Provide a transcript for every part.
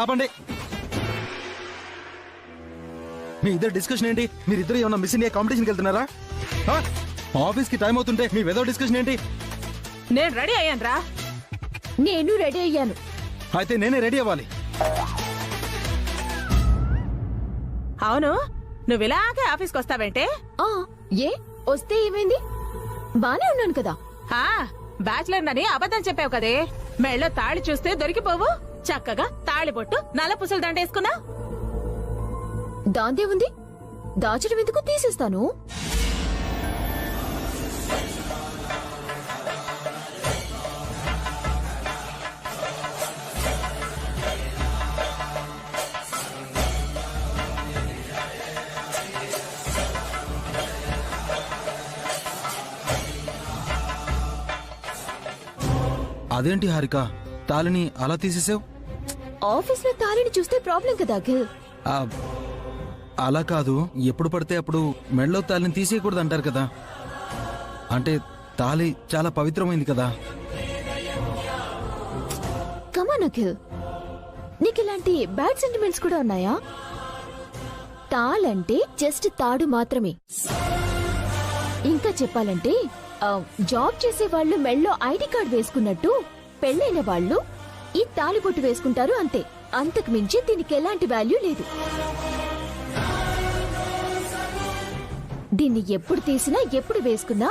ఆపండి. మీ ఇద్దరు డిస్కషన్ ఏంటి? మీరిద్దరు ఏమన్నా మిస్ ఇండియా కాంపిటీషన్కి వెళ్తున్నారా? ఆఫీస్కి టైం అవుతుంటే మీ వెదో డిస్కషన్ ఏంటి? నేను రెడీ అయ్యాను రా. నేను రెడీ అయ్యాను. అయితే నేనే రెడీ అవ్వాలి. అవును, నువ్వు ఇలాగే ఆఫీస్కి వస్తావేంటే? ఏ వస్తే ఏమైంది? బానే ఉన్నాను కదా. బ్యాచులర్ నని అబద్ధం చెప్పావు కదే. మెళ్ళో తాళి చూస్తే దొరికిపోవు. చక్కగా తాళిబొట్టు నల్ల పుసలు దండేసుకున్నా. దాందే ఉంది, దాచడం ఎందుకు, తీసేస్తాను. అదేంటి హారిక, తాళిని అలా తీసేసావు? ఆఫీస్ లో తాళిని చూస్తే ప్రాబ్లం కదా అఖిల్. అలా కాదు, ఎప్పుడు పడితే అప్పుడు మెడలో తాళిని తీసేయకూడదు అంటారు కదా. అంటే తాళి చాలా పవిత్రమైంది కదా. కమాన్ అఖిల్, నీకు ఇలాంటి బ్యాడ్ సెంటిమెంట్స్ కూడా ఉన్నాయా? తాళంటే జస్ట్ తాడు మాత్రమే. ఇంకా చెప్పాలంటే జాబ్ చేసే వాళ్ళు మెళ్ళో ఐడి కార్డ్ వేసుకున్నట్టు పెళ్ళైన వాళ్ళు ఈ తాళిబొట్టు వేసుకుంటారు అంతే. అంతకు మించి దీనికి ఎలాంటి వాల్యూ లేదు. దీన్ని ఎప్పుడు తీసినా ఎప్పుడు వేసుకున్నా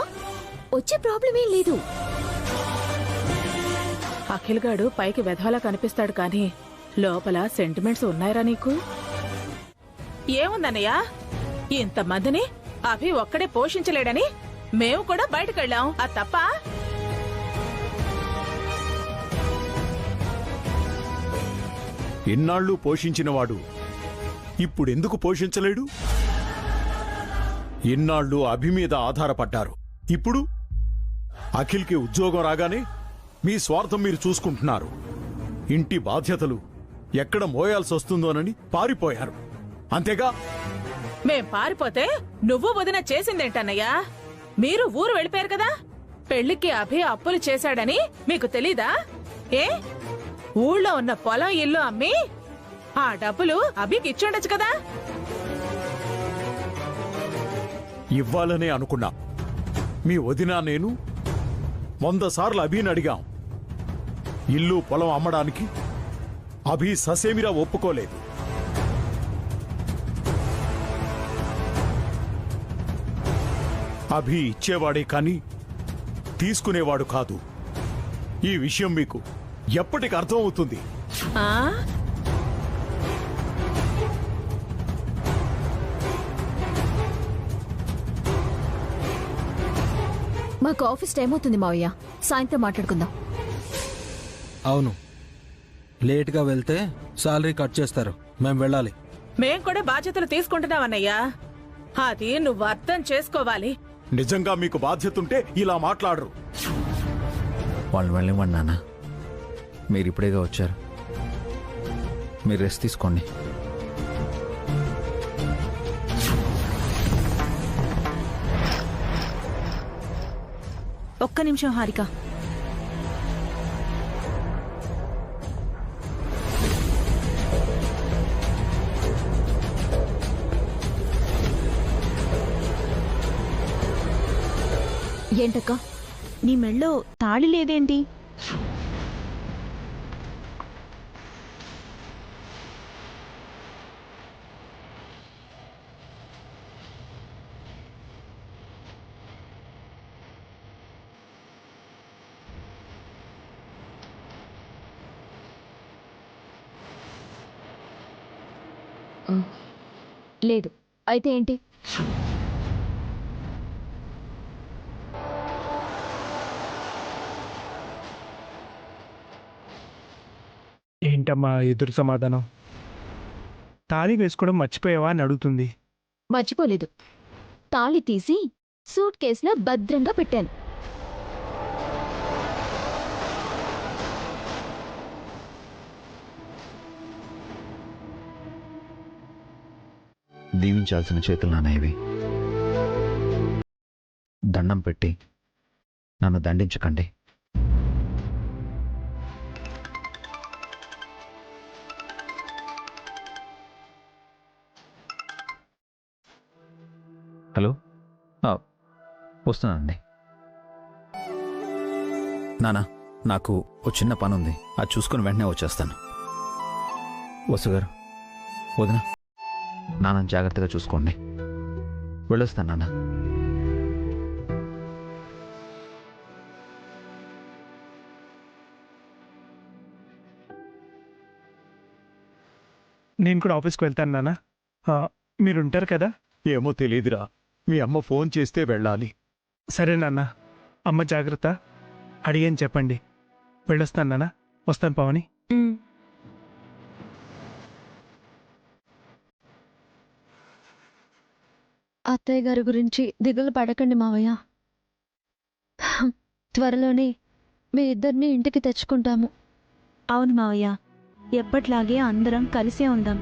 వచ్చే ప్రాబ్లం ఏం లేదు. అఖిల్ గాడు పైకి వెధవలా కనిపిస్తాడు కానీ లోపల సెంటిమెంట్స్ ఉన్నాయరా నీకు? ఏముందన్నయ్యా, ఇంతమందిని అభి ఒక్కడే పోషించలేడని మేము కూడా బయటకెళ్ళాం. అది తప్ప? ఇన్నాళ్లు పోషించినవాడు ఇప్పుడెందుకు పోషించలేడు? ఇన్నాళ్లు అభి మీద ఆధారపడ్డారు. ఇప్పుడు అఖిల్కి ఉద్యోగం రాగానే మీ స్వార్థం మీరు చూసుకుంటున్నారు. ఇంటి బాధ్యతలు ఎక్కడ మోయాల్సి వస్తుందోనని పారిపోయారు అంతేగా? మేం పారిపోతే నువ్వు వదిన చేసిందేంటన్నయ్యా? మీరు ఊరు వెళ్ళిపోయారు కదా. పెళ్లికి అభి అప్పులు చేశాడని మీకు తెలీదా? ఏ ఊళ్ళో ఉన్న పొలం ఇల్లు అమ్మి ఆ డబ్బులు అభికి ఇచ్చుండొచ్చు కదా. ఇవ్వాలనే అనుకున్నా. మీ వదిన నేను 100 సార్లు అభిని అడిగాం. ఇల్లు పొలం అమ్మడానికి అభి ససేమిరా ఒప్పుకోలేదు. అభి ఇచ్చేవాడే కాని తీసుకునేవాడు కాదు. ఈ విషయం మీకు ఎప్పటికి అర్థం అవుతుంది? మాకు ఆఫీస్ టైం అవుతుంది మావయ్య, సాయంత్రం మాట్లాడుకుందాం. అవును, లేట్గా వెళ్తే సాలరీ కట్ చేస్తారు. మేము వెళ్ళాలి. మేం కూడా బాధ్యతలు తీసుకుంటున్నామన్నయ్యా, అది నువ్వు అర్థం చేసుకోవాలి. నిజంగా మీకు బాధ్యత ఉంటే ఇలా మాట్లాడరు. వాళ్ళు వెళ్ళివ్వండి నాన్న, మీరు ఇప్పుడేగా వచ్చారు. మీరు రెస్ట్ తీసుకోండి. ఒక్క నిమిషం హారిక. ఏంటక్క, నీ మెళ్ళో తాళి లేదేంటి? లేదు. అయితే ఏంటి? ఏంటమ్మా ఎదురు సమాధానం? తాళి వేసుకోవడం మర్చిపోయావా అని అడుగుతుంది. మర్చిపోలేదు. తాళి తీసి సూట్ కేసులో భద్రంగా పెట్టాను. దీవించాల్సిన చేతులు నాన్న ఇవి. దండం పెట్టి నన్ను దండించకండి. హలో వస్తున్నానండి. నానా, నాకు ఓ చిన్న పని ఉంది, అది చూసుకుని వెంటనే వచ్చేస్తాను. వసు గారు, వదిన, నాన్న జాగ్రత్తగా చూసుకోండి. వెళ్ళొస్తాను నాన్న. నేను కూడా ఆఫీస్కి వెళ్తాను నాన్న. మీరుంటారు కదా? ఏమో తెలియదురా, మీ అమ్మ ఫోన్ చేస్తే వెళ్ళాలి. సరే నాన్న. అమ్మ జాగ్రత్త. అడిగని చెప్పండి. వెళ్ళొస్తాను నాన్న. వస్తాను పవని. అత్తయ్య గారి గురించి దిగులు పడకండి మావయ్య. త్వరలోనే మీ ఇద్దరిని ఇంటికి తెచ్చుకుంటాము. అవును మావయ్య, ఎప్పట్లాగే అందరం కలిసే ఉందాం.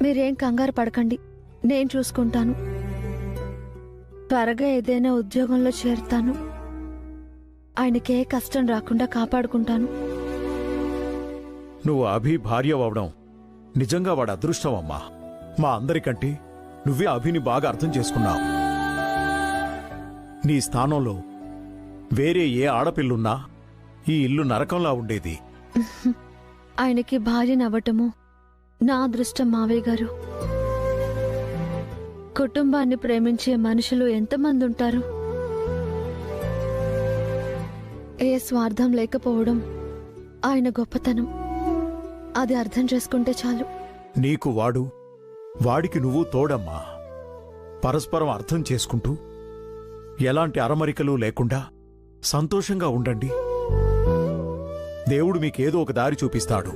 మీరేం కంగారు పడకండి, నేను చూసుకుంటాను. త్వరగా ఏదైనా ఉద్యోగంలో చేరుతాను. ఆయనకే కష్టం రాకుండా కాపాడుకుంటాను. నువ్వు అభి భార్య అవడం నిజంగా వాడి అదృష్టం అమ్మా. మా అందరికంటే నువ్వే అభిని బాగా అర్థం చేసుకున్నావు. నీ స్థానంలో వేరే ఏ ఆడపిల్లున్నా ఈ ఇల్లు నరకంలా ఉండేది. ఆయనకి భార్యనవ్వటము నా అదృష్టం మావయ్య గారు. కుటుంబాన్ని ప్రేమించే మనుషులు ఎంతమంది ఉంటారు? ఏ స్వార్థం లేకపోవడం ఆయన గొప్పతనం. అది అర్థం చేసుకుంటే చాలు. నీకు వాడు, వాడికి నువ్వు తోడమ్మా. పరస్పరం అర్థం చేసుకుంటూ ఎలాంటి అరమరికలు లేకుండా సంతోషంగా ఉండండి. దేవుడు మీకేదో ఒక దారి చూపిస్తాడు.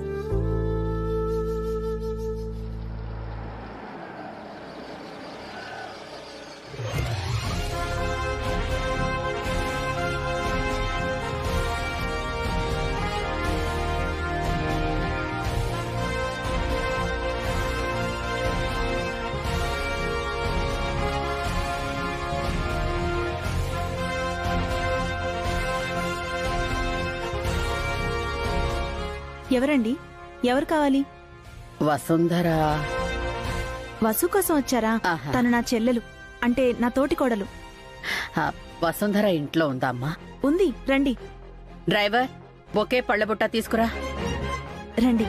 ఎవరండి? ఎవరు కావాలి? వసుంధర. వసు కోసం వచ్చారా? ఆహా. తను నా చెల్లెలు, అంటే నా తోటి కోడలు. వసుంధర ఇంట్లో ఉందమ్మా. ఉంది, రండి. డ్రైవర్, ఒకే పళ్ళబుట్ట తీసుకురా. రండి.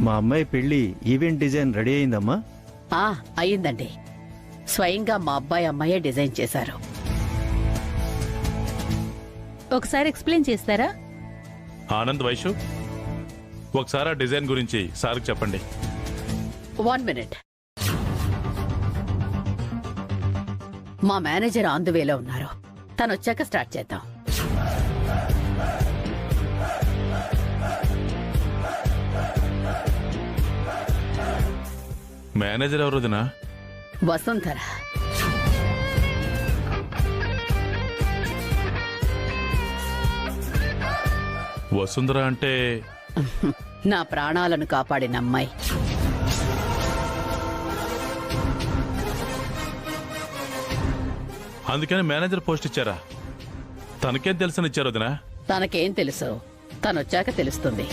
మా అమ్మాయి పెళ్లి ఈవెంట్ డిజైన్ రెడీ అయిందమ్మా? అయ్యిందండి. స్వయంగా మా అబ్బాయి అమ్మాయే డిజైన్ చేశారు. ఒకసారి ఎక్స్ప్లెయిన్ చేస్తారా? ఆనంద్, వైషు, ఒకసారి ఆ డిజైన్ గురించి సార్కి చెప్పండి. 1 మినిట్. మా మేనేజర్ ఆన్ ది వేలో ఉన్నారు. తను వచ్చాక స్టార్ట్ చేద్దాం. మేనేజర్ ఎవరు వదినా? వసుంధర. వసుంధర అంటే నా ప్రాణాలను కాపాడిన అమ్మాయి. అందుకని మేనేజర్ పోస్ట్ ఇచ్చారా? తనకేం తెలుసని ఇచ్చారు వదినా? తనకేం తెలుసు, తనొచ్చాక తెలుస్తుంది.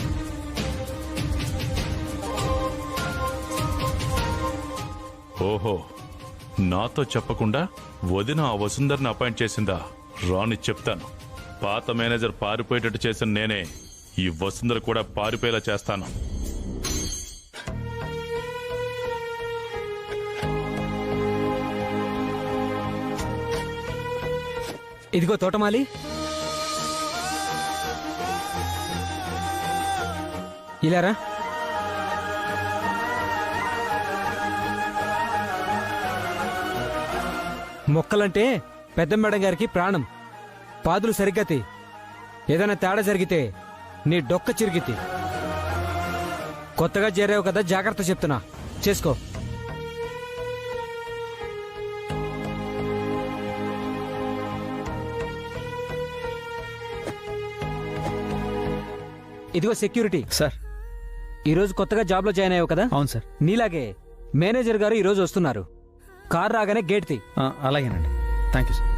ఓహో, నాతో చెప్పకుండా వదిన ఆ వసుంధర్ని అపాయింట్ చేసిందా? రాని చెప్తాను. పాత మేనేజర్ పారిపోయేటట్టు చేసిన నేనే ఈ వసుంధర కూడా పారిపోయేలా చేస్తాను. ఇదిగో తోటమాలి, ఇలారా. మొక్కలంటే పెద్ద మేడం గారికి ప్రాణం. పాదులు సరిగ్గా తీ. ఏదైనా తేడా జరిగితే నీ డొక్క చిరిగితే. కొత్తగా చేరావు కదా, జాగ్రత్త చెప్తున్నా, చేసుకో. ఇదిగో సెక్యూరిటీ. సార్, ఈరోజు కొత్తగా జాబ్లో జాయిన్ అయ్యావు కదా? అవును సార్. నీలాగే మేనేజర్ గారు ఈరోజు వస్తున్నారు. కార్ రాగానే గేట్ తీ. అలాగేనండి. Thank you sir.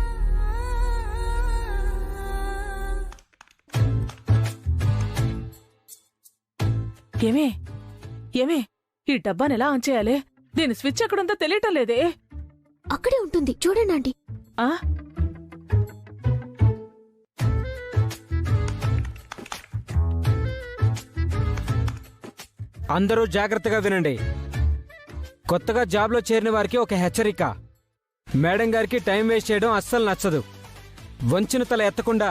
ఏమే ఏమే ఈ డబ్బాని ఎలా ఆన్ చేయాలి? దీని స్విచ్ ఎక్కడుందో తెలియటం లేదే. అక్కడే ఉంటుంది, చూడండి ఆంటీ. ఆ అందరూ జాగ్రత్తగా వినండి. కొత్తగా జాబ్లో చేరిన వారికి ఒక హెచ్చరిక. మేడం గారికి టైం వేస్ట్ చేయడం అస్సలు నచ్చదు. వంచిన తల ఎత్తకుండా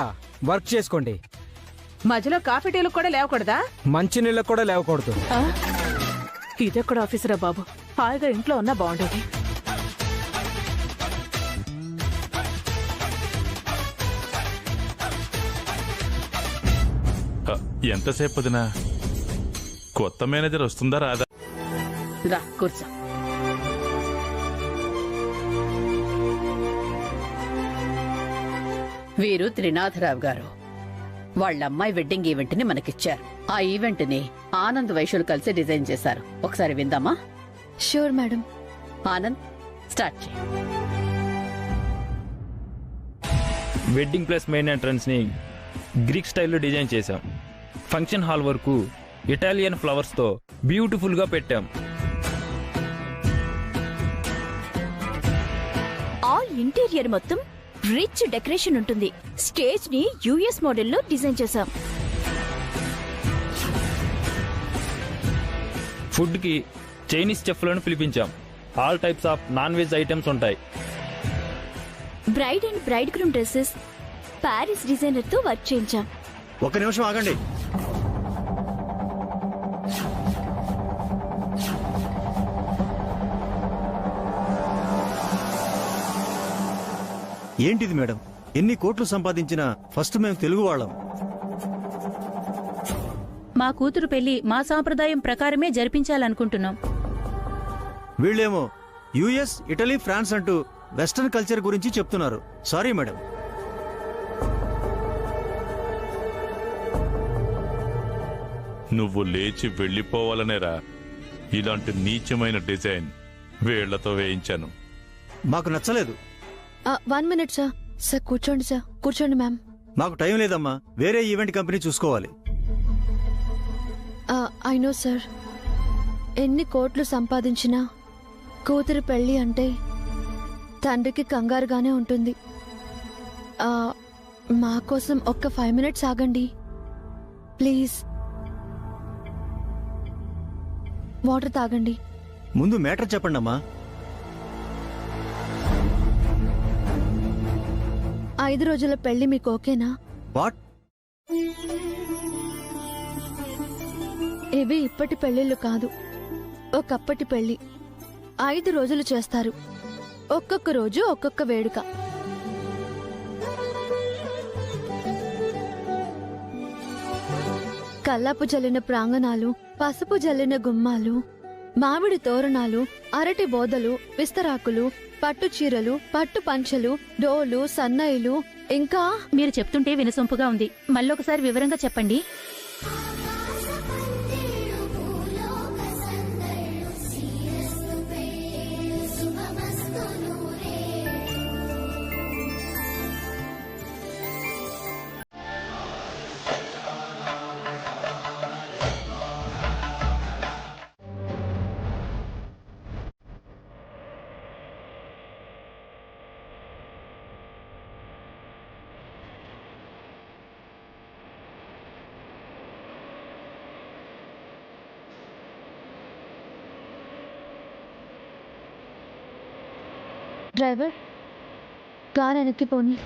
వర్క్ చేసుకోండి. మధ్యలో కాఫీ టీలు కూడా లేవకూడదా? మంచినీళ్ళకు కూడా లేవకూడదు. ఆ? ఇదెక్కడ ఆఫీసరా బాబు, హాయిగా ఇంట్లో ఉన్నా బాగుండేది. ఎంతసేపు వదినా? కొత్త మేనేజర్ వస్తుందా రాదా? రా కూర్చో. వీరు త్రినాథరావు గారు. వాళ్ళ అమ్మాయి వెడ్డింగ్ ఈవెంట్ ని మనకిచ్చారు. ఆ ఈవెంట్ ని ఆనంద్ వైశ్యులు కలిసి డిజైన్ చేశారు. ఒకసారి విందామా? Sure madam. ఆనంద్, స్టార్ట్ చేయి. వెడ్డింగ్ ప్లస్ మెయిన్ ఎంట్రన్స్ ని గ్రీక్ స్టైల్లో డిజైన్ చేశాం. ఫంక్షన్ హాల్ వరకు ఇటాలియన్ ఫ్లవర్స్ తో బ్యూటిఫుల్ గా పెట్టాం. ఆల్ ఇంటీరియర్ మొత్తం రిచ్ డెకరేషన్ ఉంటుంది. స్టేజ్ ని యుఎస్ మోడల్లో డిజైన్ చేశాం. ఫుడ్ కి చైనీస్ చెఫ్లను పిలిపించాం. All types of non veg items ఉంటాయి. Bride and bride groom dresses Paris designer తో వర్క్ చేయించాం. ఒక నిమిషం ఆగండి. ఏంటిది మేడం? ఎన్ని కోట్లు సంపాదించినా ఫస్ట్ మేము తెలుగు వాళ్ళం. మా కూతురు పెళ్లి మా సాంప్రదాయం ప్రకారమే జరిపించాలనుకుంటున్నాం. వీళ్ళేమో యుఎస్, ఇటలీ, ఫ్రాన్స్ అంటూ వెస్టర్న్ కల్చర్ గురించి చెప్తున్నారు. Sorry madam. నువ్వు లేచి వెళ్ళిపోవాలనేరా ఇలాంటి నీచమైన డిజైన్ వీళ్లతో వేయించాను. మాకు నచ్చలేదు. 1 minute సార్. సార్ కూర్చోండి సార్. కూర్చోండి మ్యామ్. మాకు టైం లేదమ్మా, వేరే ఈవెంట్ కంపెనీ చూసుకోవాలి. I know sir. ఎన్ని కోట్లు సంపాదించినా కూతురు పెళ్లి అంటే తండ్రికి కంగారుగానే ఉంటుంది. మా కోసం ఒక్క 5 minutes ఆగండి ప్లీజ్. వాటర్ తాగండి. ముందు మ్యాటర్ చెప్పండి అమ్మా. 5 రోజుల పెళ్లి మీకు ఓకేనా? వాట్? ఇవి ఇప్పటి పెళ్లిళ్ళు కాదు, ఒకప్పటి పెళ్లి. 5 రోజులు చేస్తారు. ఒక్కొక్క రోజు ఒక్కొక్క వేడుక. కల్లాపు జల్లిన ప్రాంగణాలు, పసుపు జల్లిన గుమ్మాలు, మామిడి తోరణాలు, అరటి బోదలు, విస్తరాకులు, పట్టు చీరలు, పట్టు పంచలు, డోలు, సన్నాయిలు, ఇంకా మీరు చెప్తుంటే వినసొంపుగా ఉంది. మళ్ళొకసారి వివరంగా చెప్పండి. డ్రైవర్, కార్ వెనక్కి పోనీ.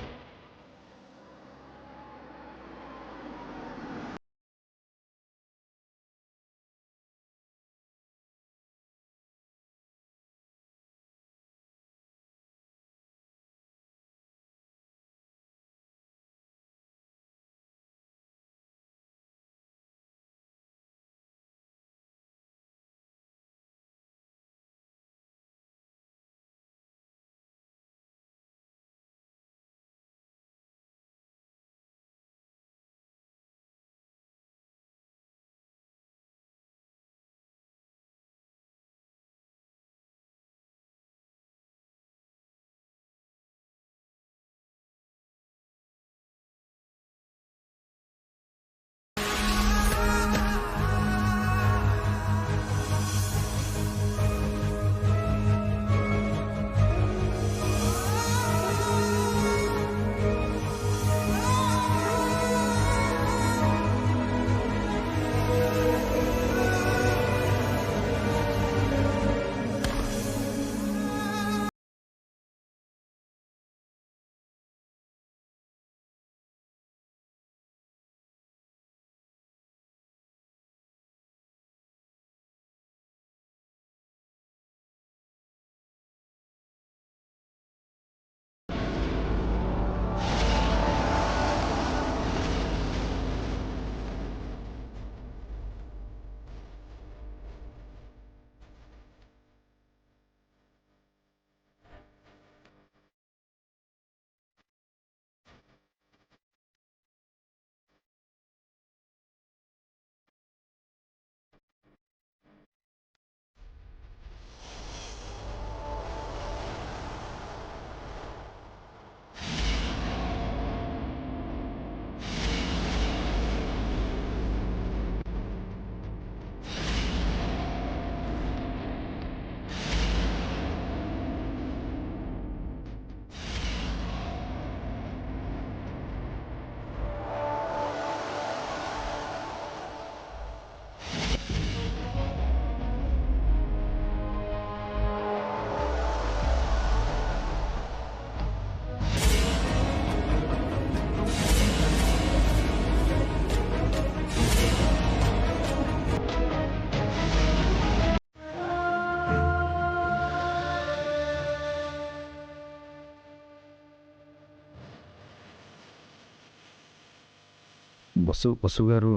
వసు గారు,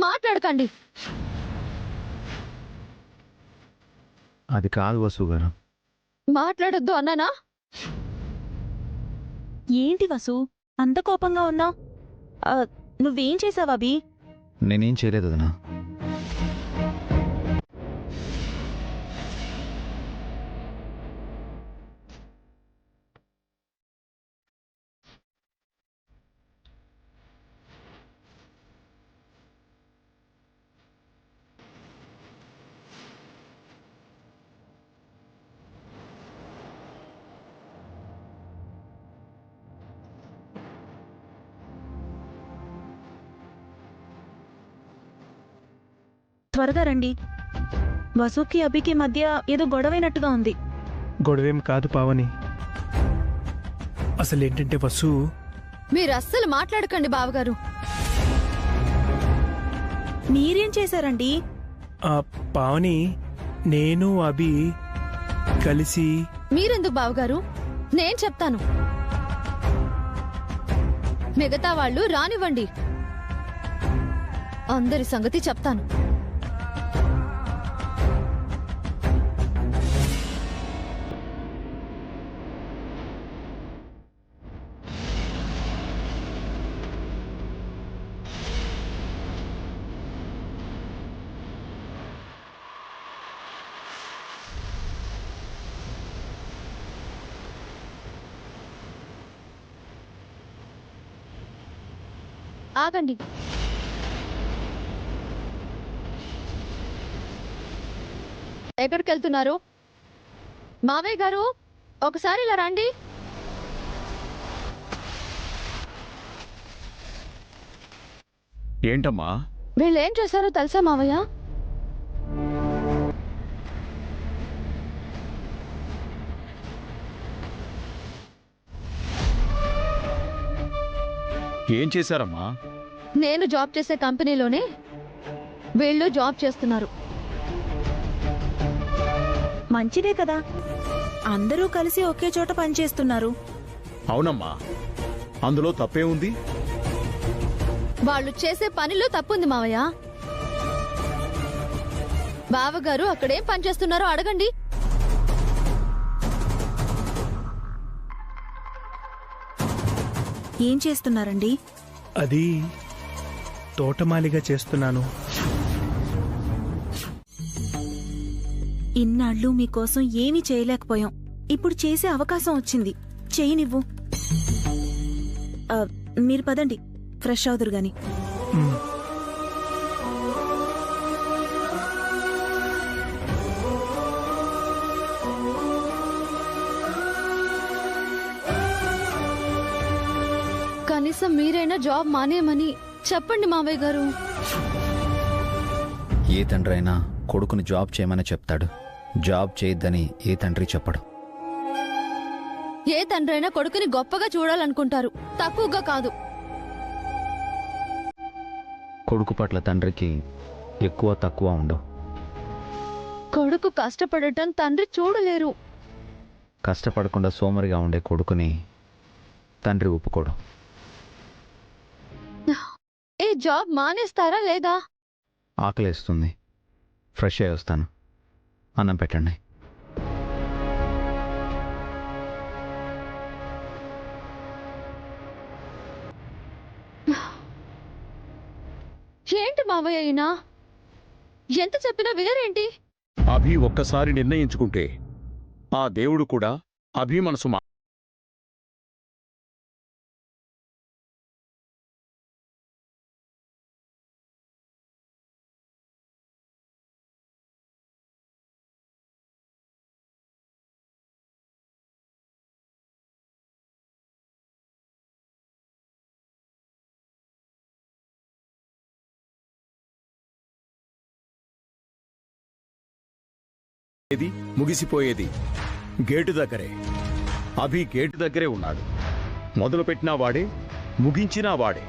మాట్లాడకండి. అది కాదు వసు గారు. మాట్లాడొద్దు అన్నానా? ఏంటి వసు అంత కోపంగా ఉన్నావు? నువ్వేం చేసావు అభి? నేనేం చేయలేదు వదినా. త్వరగా రండి. వసుకి అభికి మధ్య ఏదో గొడవైనట్టుగా ఉంది. గొడవేం కాదు పావని. అసలు ఏంటంటే వసు, మీరు అస్సలు మాట్లాడకండి బావగారు. మీరేం చేశారండి? పావని, నేను అభి కలిసి. మీరెందుకు బావగారు? నేను చెప్తాను. మిగతా వాళ్ళు రానివ్వండి, అందరి సంగతి చెప్తాను. ఆగండి. ఎక్కడికి వెళ్తున్నారు? మావయ్య గారు, ఒకసారి ఇలా రండి. ఏంటమ్మా? వీళ్ళు ఏం చేశారో తెలుసా మావయ్య? ఏం చేశారమ్మా? నేను జాబ్ చేసే కంపెనీలోనే వీళ్ళు జాబ్ చేస్తున్నారు. మంచిదే కదా, అందరూ కలిసి ఒకే చోట పనిచేస్తున్నారు. అవునమ్మా, అందులో తప్పే ఉంది. వాళ్ళు చేసే పనిలో తప్పుంది మావయ్య. బావగారు అక్కడేం పని చేస్తున్నారో అడగండి. ఏం చేస్తున్నారండి? అది తోటమాలిగా చేస్తున్నాను. ఇన్నాళ్ళు మీకోసం ఏమీ చేయలేకపోయాం. ఇప్పుడు చేసే అవకాశం వచ్చింది, చేయనివ్వు. మీరు పదండి, ఫ్రెష్ అవుదురు గాని. మ్. కనీసం మీరైనా జాబ్ మానేయమని చెప్పండి మావయ్య గారు. ఏ తండ్రి అయినా కొడుకుని జాబ్ చేయమని చెప్తాడు, జాబ్ చేయొద్దని ఏ తండ్రి చెప్పడు. ఏ తండ్రైనా కొడుకుని గొప్పగా చూడాలనుకుంటారు, తక్కువగా కాదు. కొడుకు పట్ల తండ్రికి ఎక్కువ తక్కువ ఉండవు. కొడుకు కష్టపడటం తండ్రి చూడలేరు. కష్టపడకుండా సోమరిగా ఉండే కొడుకుని తండ్రి ఒప్పుకోడు. ఏ జాబ్ మానేస్తారా లేదా? ఆకలేస్తుంది, ఫ్రెష్ అయ్యి వస్తాను. అన్నం పెట్టండి. ఏంటి మావయ్య అయినా ఎంత చెప్పినా వినరేంటి? అభి ఒక్కసారి నిర్ణయించుకుంటే ఆ దేవుడు కూడా అభి మనసు ముగిసిపోయేది గేటు దగ్గరే. అభి గేటు దగ్గరే ఉన్నాడు. మొదలుపెట్టినా వాడే, ముగించినా వాడే.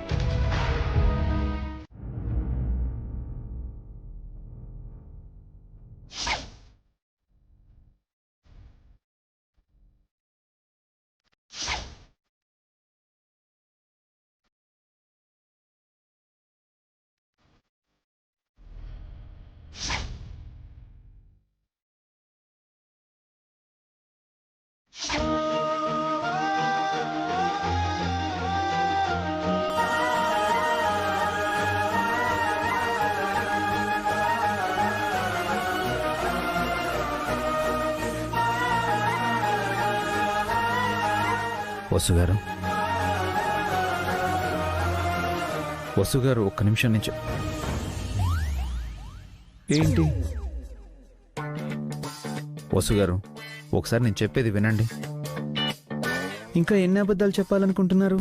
వసుగారు, వసుగారు, ఒక్క నిమిషం నుంచి. ఏంటి? వసుగారు, ఒకసారి నేను చెప్పేది వినండి. ఇంకా ఎన్ని అబద్ధాలు చెప్పాలనుకుంటున్నారు?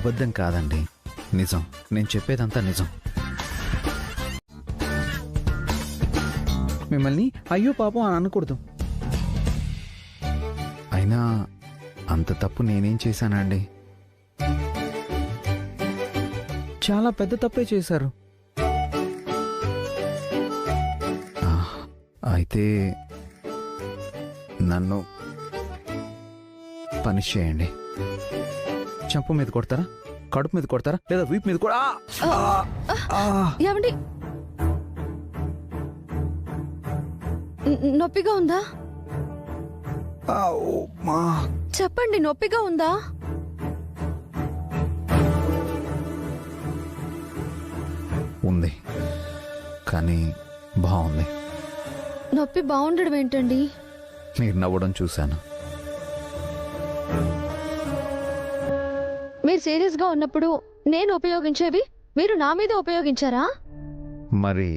అబద్ధం కాదండి, నిజం. నేను చెప్పేదంతా నిజం. మిమ్మల్ని అయ్యో పాపం అని అనకూడదు. అయినా అంత తప్పు నేనేం చేశానండి? చాలా పెద్ద తప్పే చేశారు. అయితే నన్ను పనిష్ చేయండి. చెంప మీద కొడతారా, కడుపు మీద కొడతారా, లేదా వీపు మీద కూడా? ఏమండి, నొప్పిగా ఉందా? చెప్పండి, నొప్పిగా ఉందా? ఉంది, కానీ బాగుంది. నొప్పి బాగుండడం ఏంటండి? మీరు నవ్వడం చూశాను. మీరు సీరియస్ గా ఉన్నప్పుడు నేను ఉపయోగించేవి మీరు నా మీద ఉపయోగించారా? మరి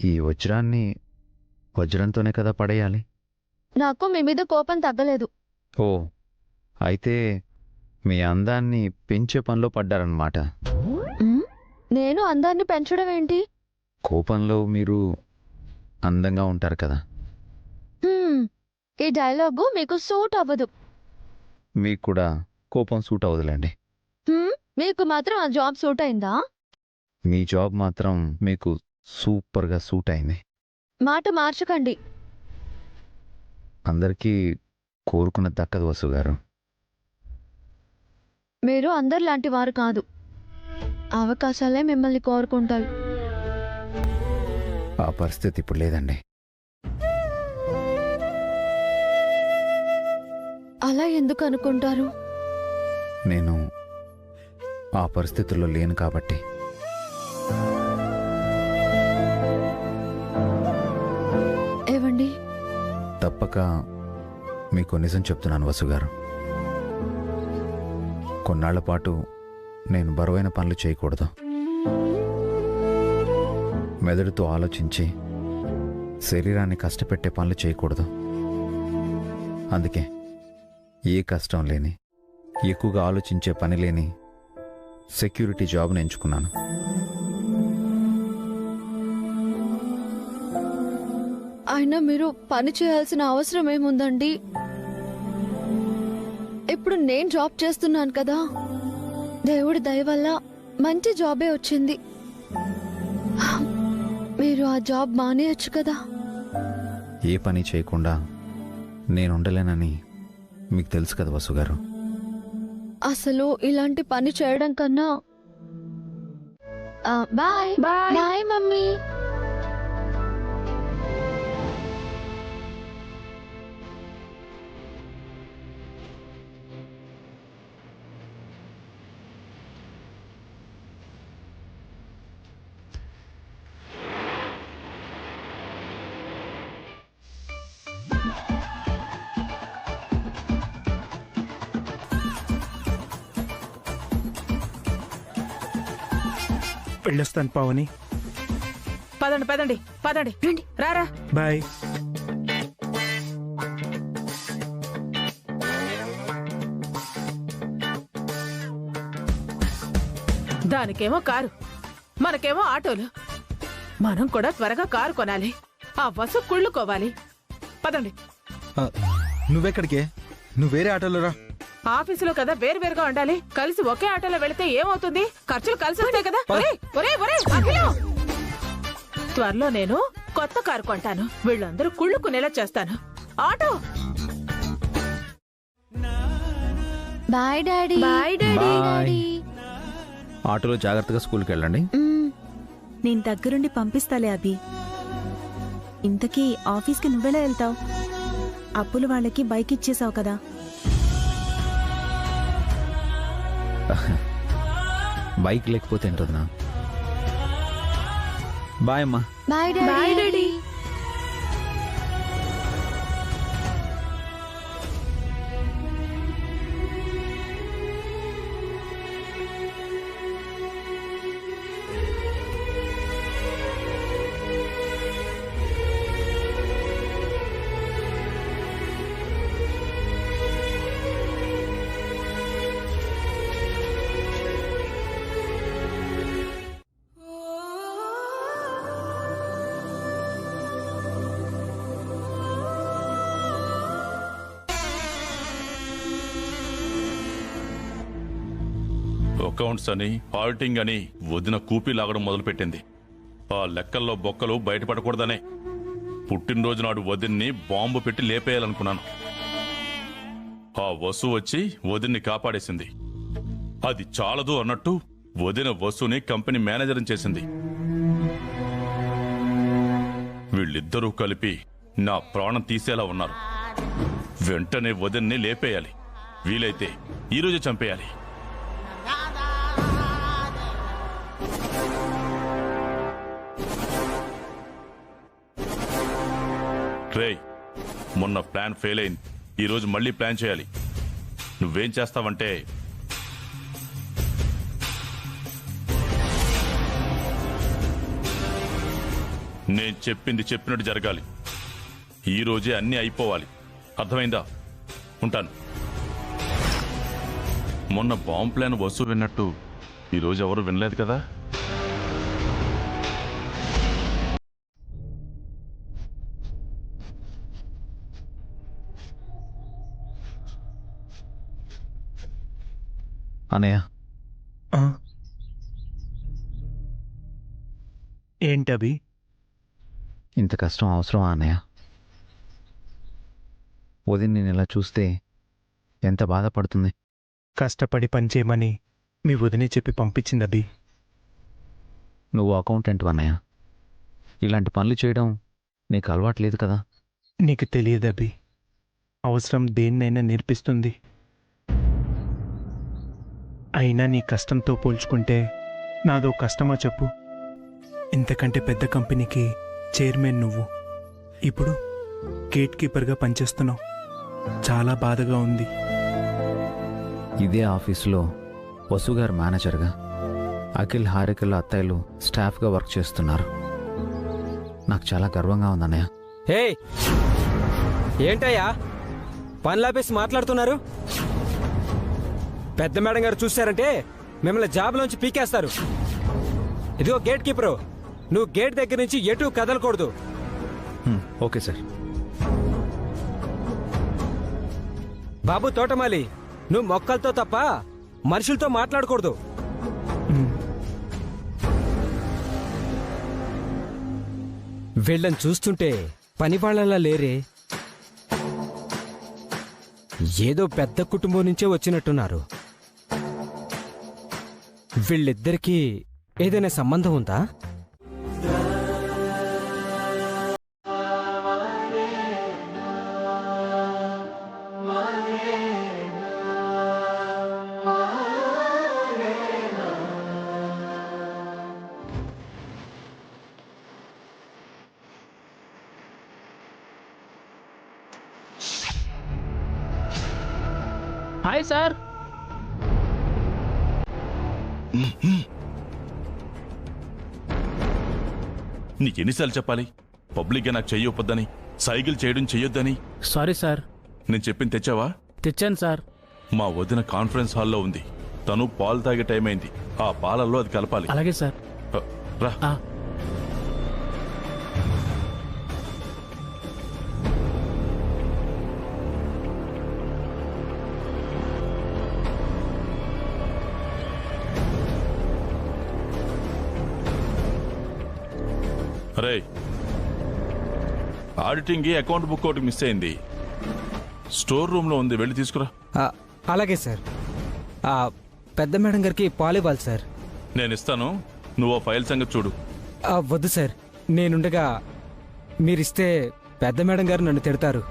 ఈ వజ్రంతోనే కదా పడేయాలి. నాకు మీ మీద కోపం తగ్గలేదు. ఓ, అయితే మీ అందాన్ని పెంచే పనిలో పడ్డారన్నమాట. నేను అందాన్ని పెంచడం ఏంటి? కోపంలో మీరు అందంగా ఉంటారు కదా. ఈ డైలాగు మీకు సూట్ అవ్వదు. మీకు కూడా కోపం సూట్ అవ్వదులేండి. మీకు మాత్రం ఆ జాబ్ సూట్ అయిందా? మీ జాబ్ మాత్రం మీకు సూపర్గా సూట్ అయింది. మాట మార్చకండి. అందరికీ కోరుకున్నది దక్కదు వసు గారు. మీరు అందరిలాంటి వారు కాదు. అవకాశాలే మిమ్మల్ని కోరుకుంటారు. ఆ పరిస్థితి ఇప్పుడు లేదండి. అలా ఎందుకు అనుకుంటారు? నేను ఆ పరిస్థితుల్లో లేను కాబట్టి. ఏవండి, తప్పక మీకు నిజం చెప్తున్నాను వసు గారు. కొన్నాళ్ల పాటు నేను బరువైన పనులు చేయకూడదు. మెదడుతో ఆలోచించి శరీరాన్ని కష్టపెట్టే పనులు చేయకూడదు. అందుకే ఏ కష్టం లేని, ఎక్కువగా ఆలోచించే పని లేని సెక్యూరిటీ జాబ్ను ఎంచుకున్నాను. అయినా మీరు పని చేయాల్సిన అవసరం ఏముందండి? ఇప్పుడు నేను జాబ్ చేస్తున్నాను కదా. దేవుడి దయ వల్ల మంచి జాబే వచ్చింది. మీరు ఆ జాబ్ మానేయచ్చు కదా. ఏ పని చేయకుండా నేనుండలేనని మీకు తెలుసు కదా వసు గారు. అసలు ఇలాంటి పని చేయడం కన్నా బాయ్ బాయ్ మమ్మీ. వెళ్ళొస్తాను పావని. పదండి పదండి పదండి, రండి, రారా. బాయ్. దానికేమో కారు, మనకేమో ఆటోలు. మనం కూడా త్వరగా కారు కొనాలి. ఆ వసు కుళ్ళుకోవాలి. పదండి. నువ్వెక్కడికే? నువ్వు వేరే ఆటోలో రా. ఆఫీసులో కదా వేరువేరుగా ఉండాలి. కలిసి ఒకే ఆటోలో వెళితే ఏమవుతుంది? ఖర్చులు కలిసి వస్తాయి కదా. అఖిలం! త్వరలో నేను కొత్త కారు కొంటాను. వీళ్ళందరూ కుళ్ళుకునేలా చేస్తాను. Auto. Bye daddy. Bye daddy. ఆటోలో జాగ్రత్తగా స్కూల్కి వెళ్ళండి. నేను దగ్గరుండి పంపిస్తాలే అభి. ఇంతకీ ఆఫీస్కి నువ్వెలా వెళ్తావు? అప్పులు వాళ్ళకి బైక్ ఇచ్చేసావు కదా. బైక్ లేకపోతే ఏంటన్నా. బాయ్ అమ్మా. Bye daddy. అకౌంట్స్ అని, ఆడిటింగ్ అని వదిన కూపీ లాగడం మొదలుపెట్టింది. ఆ లెక్కల్లో బొక్కలు బయటపడకూడదనే పుట్టినరోజు నాడు వదిన్ని బాంబు పెట్టి లేపేయాలనుకున్నాను. ఆ వసు వచ్చి వదిన్ని కాపాడేసింది. అది చాలదు అన్నట్టు వదిన వసుని కంపెనీ మేనేజర్ని చేసింది. వీళ్ళిద్దరూ కలిపి నా ప్రాణం తీసేలా ఉన్నారు. వెంటనే వదిన్ని లేపేయాలి. వీలైతే ఈరోజు చంపేయాలి. రేయ్, మొన్న ప్లాన్ ఫెయిల్ అయింది. ఈరోజు మళ్ళీ ప్లాన్ చేయాలి. నువ్వేం చేస్తావంటే నేను చెప్పింది చెప్పినట్టు జరగాలి. ఈ రోజే అన్నీ అయిపోవాలి. అర్థమైందా? ఉంటాను. మొన్న బాంబు ప్లాన్ వసు విన్నట్టు ఈరోజు ఎవరు వినలేదు కదా? అనయ్య, ఆ? ఏంటవి? ఇంత కష్టం అవసరమా అన్నయ్య? వదిన నేను ఇలా చూస్తే ఎంత బాధపడుతుంది. కష్టపడి పనిచేయమని మీ వదినే చెప్పి పంపించింది అభి. నువ్వు అకౌంటెంట్ అన్నయ్య, ఇలాంటి పనులు చేయడం నీకు అలవాట్లేదు కదా. నీకు తెలియదు అభి, అవసరం దేన్నైనా నేర్పిస్తుంది. అయినా నీ కష్టంతో పోల్చుకుంటే నాదో కష్టమా చెప్పు? ఇంతకంటే పెద్ద కంపెనీకి చైర్మన్ నువ్వు, ఇప్పుడు గేట్ కీపర్గా పనిచేస్తున్నావు. చాలా బాధగా ఉంది. ఇదే ఆఫీసులో వసుగారు మేనేజర్గా, అఖిల్ హారికల అత్తయ్యలు స్టాఫ్గా వర్క్ చేస్తున్నారు. నాకు చాలా గర్వంగా ఉంది అన్నయ్య. హే, ఏంటయ్యా పనులాపేసి మాట్లాడుతున్నారు? పెద్ద మేడం గారు చూశారంటే మిమ్మల్ని జాబ్లోంచి పీకేస్తారు. ఇదిగో గేట్ కీపరు, నువ్వు గేట్ దగ్గర నుంచి ఎటు కదలకూడదు. Okay sir. బాబు తోటమాలి, నువ్వు మొక్కలతో తప్ప మనుషులతో మాట్లాడకూడదు. వీళ్ళని చూస్తుంటే పని వాళ్ళలా లేరే, ఏదో పెద్ద కుటుంబం నుంచే వచ్చినట్టున్నారు. వీళ్ళిద్దరికీ ఏదైనా సంబంధం ఉందా? Hi sir. నీకెన్నిసార్లు చెప్పాలి పబ్లిక్గా నాకు చెయ్యొద్దని, సైకిల్ చేయడం చెయ్యొద్దని? Sorry sir. నేను చెప్పింది తెచ్చావా? తెచ్చాను సార్. మా వదిన కాన్ఫరెన్స్ హాల్లో ఉంది. తను పాలు తాగే టైం అయింది. ఆ పాలల్లో అది కలపాలి. అలాగే సార్. రా. అరే, ఆడిటింగ్ అకౌంట్ బుక్ ఒకటి మిస్ అయింది. స్టోర్ రూమ్ లో ఉంది, వెళ్ళి తీసుకురా. అలాగే సార్. పెద్ద మేడం గారికి పాలు ఇవ్వాలి సార్. నేను ఇస్తాను, నువ్వు ఫైల్ సంగతి చూడు. వద్దు సార్, నేనుండగా మీరిస్తే పెద్ద మేడం గారు నన్ను తిడతారు.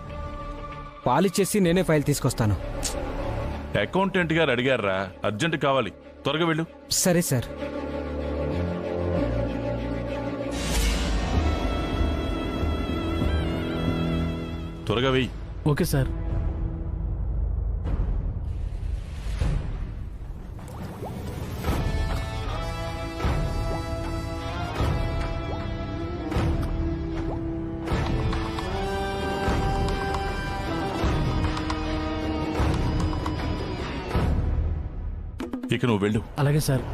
పాలిచ్చేసి నేనే ఫైల్ తీసుకొస్తాను. అకౌంటెంట్ గారు అడిగారా, అర్జెంట్ కావాలి, త్వరగా వెళ్ళు. సరే సార్. త్వరగా వెయ్యి. Okay sir. ఇక నువ్వు వెళ్ళు. అలాగే సార్.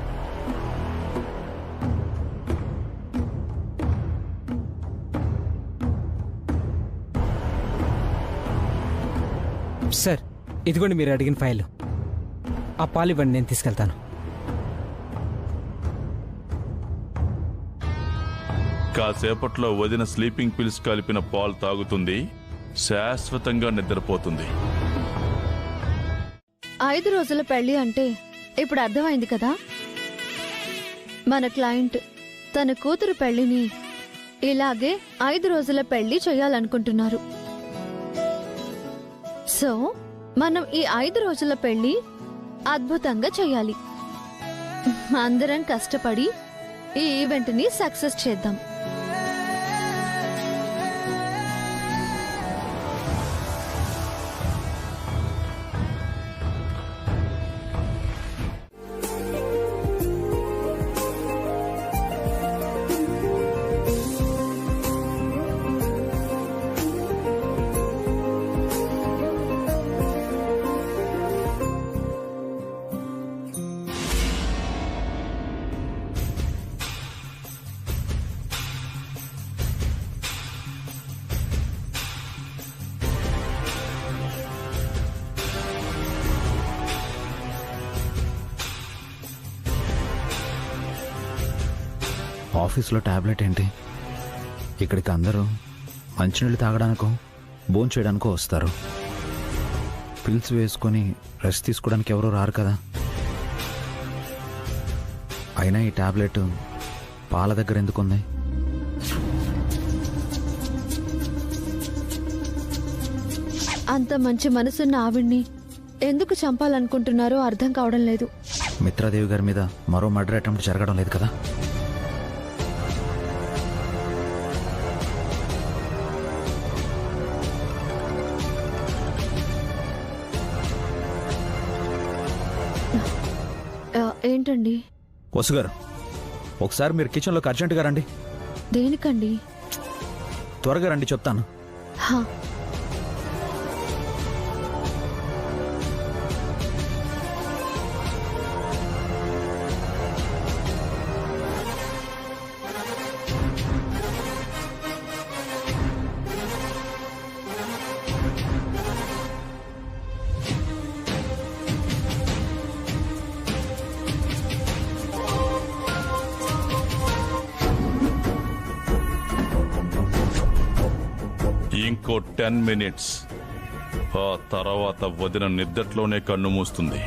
సార్, ఇదిగోండి మీరు అడిగిన ఫైల్. ఆ పాలు ఇవ్వండి, నేను తీసుకెళ్తాను. కాసేపట్లో వదిన స్లీపింగ్ పిల్స్ కలిపిన పాలు తాగుతుంది, శాశ్వతంగా నిద్రపోతుంది. 5 రోజుల పెళ్లి అంటే ఇప్పుడు అర్థమైంది కదా. మన క్లయింట్ తన కూతురు పెళ్లిని ఇలాగే 5 రోజుల పెళ్లి చేయాలనుకుంటున్నారు. సో మనం ఈ 5 రోజుల పెళ్లి అద్భుతంగా చేయాలి. అందరం కష్టపడి ఈ ఈవెంట్ ని సక్సెస్ చేద్దాం. ఆఫీస్లో టాబ్లెట్ ఏంటి? ఇక్కడికి అందరూ మంచినీళ్ళు తాగడానికో భోంచేయడానికో చేయడానికో వస్తారు. పిల్స్ వేసుకొని రెస్ట్ తీసుకోవడానికి ఎవరూ రారు కదా. అయినా ఈ టాబ్లెట్ పాల దగ్గర ఎందుకుంది? అంత మంచి మనసున్న ఆవిడ్ని ఎందుకు చంపాలనుకుంటున్నారో అర్థం కావడం లేదు. మిత్రాదేవి గారి మీద మరో మర్డర్ అటెంప్ట్ జరగడం లేదు కదా? ఏంటండి? వసుగారు, ఒకసారి మీరు కిచెన్లోకి అర్జెంటుగా రండి. దేనికండి? త్వరగా రండి, చెప్తాను. హా. ఇంకో 10 minutes. ఆ తర్వాత వదిన నిద్దట్లోనే కన్ను మూస్తుంది.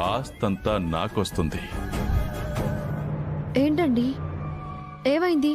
ఆస్తంతా నాకొస్తుంది. ఏంటండి, ఏమైంది?